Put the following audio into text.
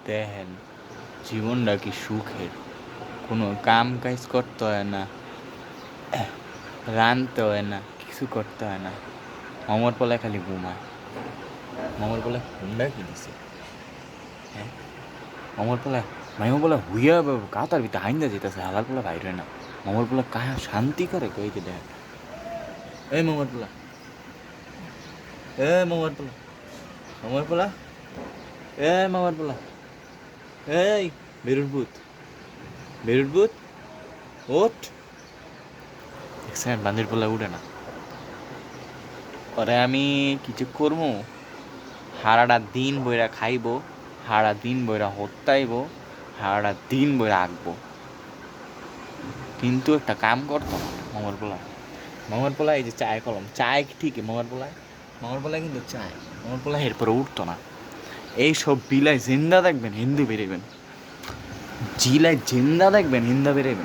দেখেন জীবনটা কি সুখের, কোনো কাম কাজ করতে হয় না, রানতে হয় না, কিছু করতে হয় না। মামার পোলায় খালি ঘুমায়। মামার পোলায় ঘুমটা কি দিছে? হ্যাঁ, মামার পোলায় মাইমা পোলা হুইয়া কাতার ভিতরে হাইন্দা যেতেছে, হালার পোলা বাইর হয় না। মামার পোলা কায়া শান্তি করে কইতে দেখেন। এই মামার পোলা, এ মামার পোলা, মামার পোলা, এ মামার পোলা, এই বেরুর ভূত, বেরুর ভূত, ওঠ। দেখছেন বান্দির পোলা উঠে না। পরে আমি কিছু করবো, সারাটা দিন বইরা খাইব, সারা দিন বইরা হত্যাইব, সারাটা দিন বইরা আঁকবো, কিন্তু একটা কাম করতো না মামার পোলায়। মামার পোলায় এই যে চায় কলম, চায় ঠিকই মামার পোলায় কিন্তু চায়, মামার পোলায় এরপরে উঠতো না। এইসব বিলাই জিন্দা দেখবেন হিন্দু বেরোবেন, জিলাই জিন্দা দেখবেন হিন্দা বেরোবেন।